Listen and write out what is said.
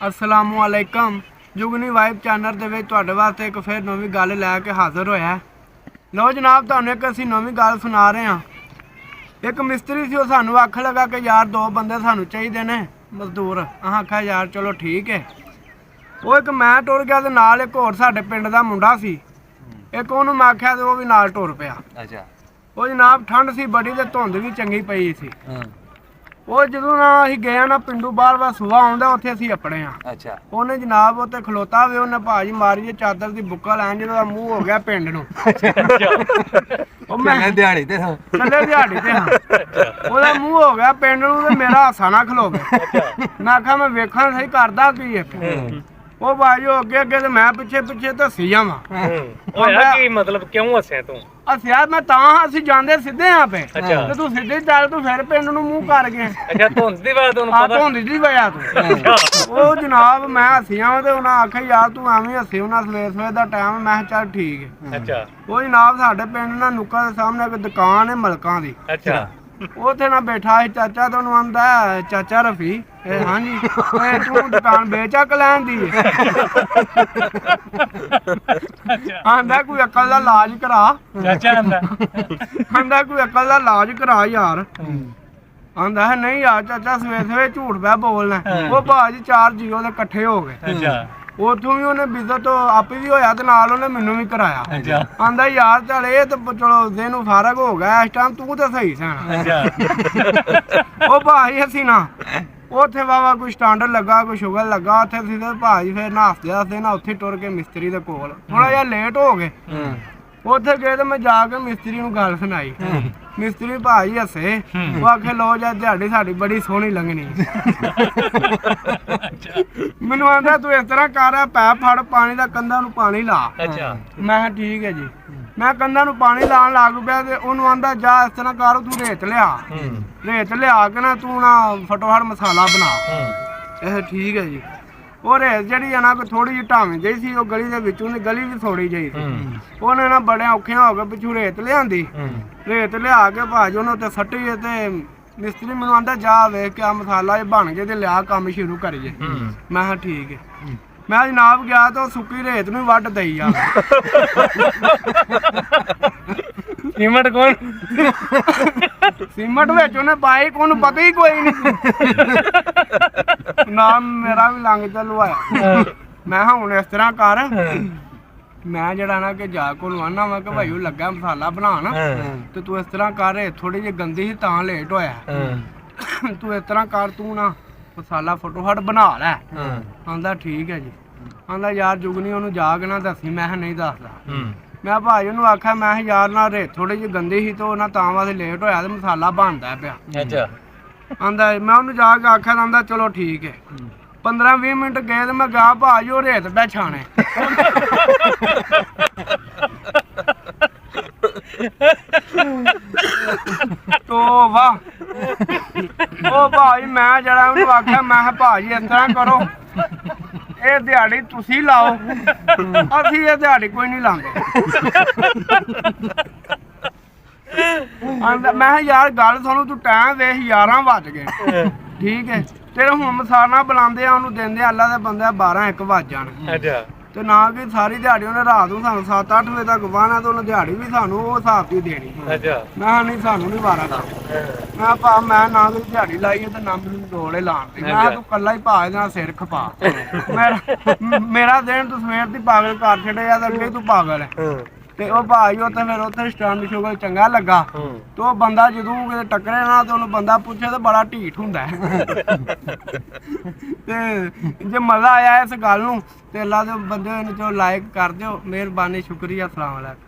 असलामुअलैकुम जुगनी vibe channel दे विच तुहाडे वास्ते एक फिर नवीं गल लैके हाज़र होया। लो जनाब, तुहानूं एक असीं नवीं गल सुना रहे हां। एक मिस्त्री सी, ओह सानूं आखन लगा कि यार दो बंदे सानूं चाहीदे ने मजदूर। अहां आख्या यार चलो ठीक है। वो एक मैं टुर गया ते नाल एक होर साडे पिंड दा मुंडा सी, एक ओहनूं मैं आख्या ते ओह भी नाल टुर पिया। अच्छा, वो जनाब ठंड सी बड़ी ते धुंध भी चंगी पई सी। वो जो ना असीं गए ना पिंडू बाहर वा सुबह आउंदा उत्थे असीं अपने हाँ। अच्छा, उन्हें जनाब उत्ते खलोता वे, उन्हें भाजी मारी चादर की बुक्का लैन जो मूँह हो गया पिंड नूं। मैं दिहाड़ी ते हाँ, चले दिहाड़ी ते हाँ, ओहदा मूँह हो गया पिंड नूं ते मेरा हासा ना खलोवे। मैं आख्या मैं वेखण सही करदा की है। वो भाजी अगे अगे ते मैं पिछे पिछे ते हसी जावां। होया की मतलब क्यों हस्या तू? हसिया मैं तां, असीं जांदे सीधे हाँ पे ते तू सीधे चल, तू फिर पिंड नूं मूँह कर गया। अच्छा, धुंध दी वजह तैनूं पता? धुंध दी वजह तू वो जनाब मैं हसिया ते उन्हें आख्या यार तू एवें हसी होना सवेर सवेर दा टाइम। मैं चल ठीक है। अच्छा, वो जनाब साडे पिंड ना नुक्कर दे सामने एक दुकान है मलकां दी। अच्छा, उत्थे ना बैठा है चाचा, तो उन्होंने आंदा चाचा रफी, हाँ जी तू दुकान बेचा कलैन दी आंदा कोई अकल दा इलाज करा। चाचा आंदा कोई अकल दा इलाज करा यार। आंदा है नहीं यार चाचा सवेरे सवेरे झूठ पै बोलना। वो भाजी चार जीओ दे कट्ठे हो गए। उथों भी उन्हें बिजत तो आप भी होया ते नाल उन्हें मैनू भी कराया। आंदा यार चल ये तो चलो दिन फारग हो गया इस टाइम, तू तो सही सैना। वो भाई हसी ना उत्थे बाबा कोई स्टैंड लगा, कोई शुगर लगा उत्थे सीधे भाजी फिर ना हसदे हसदे ना उत्थे टुर के मिस्त्री दे कोल थोड़ा जिहा लेट हो गए। उत्थे गए तो मैं जाके मिस्त्री नूं गल सुनाई। मिस्त्री भाई हसे, वो आखे लो जा दिहाड़ी साडी बड़ी सोहनी लंघनी। मैनू आंदा तू इस तरह कर पैप फड़ पानी दा कंधा नूं पानी ला। अच्छा, मैं ठीक है जी। मैं कंधा नूं पानी लान लग पिया ते ओनू आंदा जा इस तरह कर तू रेत लिया, रेत लिया के ना तू ना फटोफट मसाला बना। ठीक है जी। वो रेत जी है ना थोड़ी जी ढावी जी सी, गली के विचों गली भी थोड़ी जी सी। उन्हें ना बड़े औखे हो गए पिछू रेत लिया, रेत लिया के भाजी उन्हें उत्ते सट्टी ते मिस्त्री मैनू आंदा जा वेख के मसाला बन गया ते लिया काम शुरू करिए। मैं ठीक है। मैं जनाब गया तो सुक्की रेत नूं वड्ड दई आ। सीमेंट कौन? सीमेंट विच उन्हें पाई कोई पता ही कोई नहीं। नाम मेरा भी लंघ चलू आया। मैं हुण इस तरह कर, मैं जरा ना कि जा को आना वा कि भाई लगा मसाला बनाना तो तू इस तरह कर, थोड़ी जी गंदी ही तां लेट होया। तू इस तरह कर, तू ना मसाला फटोफट बना लै। आंदा ठीक है जी। आंदा यार जुगनी ओनू जाके ना दसी। मैं नहीं दसदा। मैं भाई ओनू आख्या मैं यार ना रेत थोड़ी जी गंदी ही तो ना तां वास्ते लेट होया ते मसाला बनदा पिया। अच्छा, आंदा मैं ओनू जाके आख्या, आंदा चलो ठीक है। 15-20 मिनट गए तो मैं गया भाई वो रेत पै छाने। तो वाह ओ भाई मैं जरा उन्हें आख्या मैं भाजी इस तरह करो, ये दिहाड़ी तुसी लाओ, असी ये दिहाड़ी कोई नहीं लांदे। मैं यार गल सुनो, तू टाइम वेख 11 बज गए। ठीक है, तेरे हुण मसाला बनांदे ओनू देंदे अल्लाह दे बंदे 12-1 बज जाण। अच्छा, ते ना कि सारी दिहाड़ी उन्हें रात नूं सानूं 7-8 बजे तक वाहना ते उन्हें दिहाड़ी भी सानूं वो हिसाब दी देनी। अच्छा, मैं नहीं सानूं नहीं वारा दा। मैं भा मैं ना कोई दिहाड़ी लाई है ते ना मैनूं लोड़ है लाण दी। मैं तू कल्ला ही भा इहदे नाल सिर खपा। मेरा दिन तू सवेर दी पागल कर छड़िया ते अगे तू पागल है। ते ओ भाई उत्थे फिर उत्थे स्टैंड शुगर चंगा लगा तो वो बंदा जदों किते टकरे ना ते उन्हें बंदा पुछे तो बड़ा ढीठ हुंदा है। ते जे मज़ा आया इस गल नूं ते अल्लाह दे बंदे चो लाइक कर दिओ, मेहरबानी शुक्रिया, अस्सलाम वालेकुम।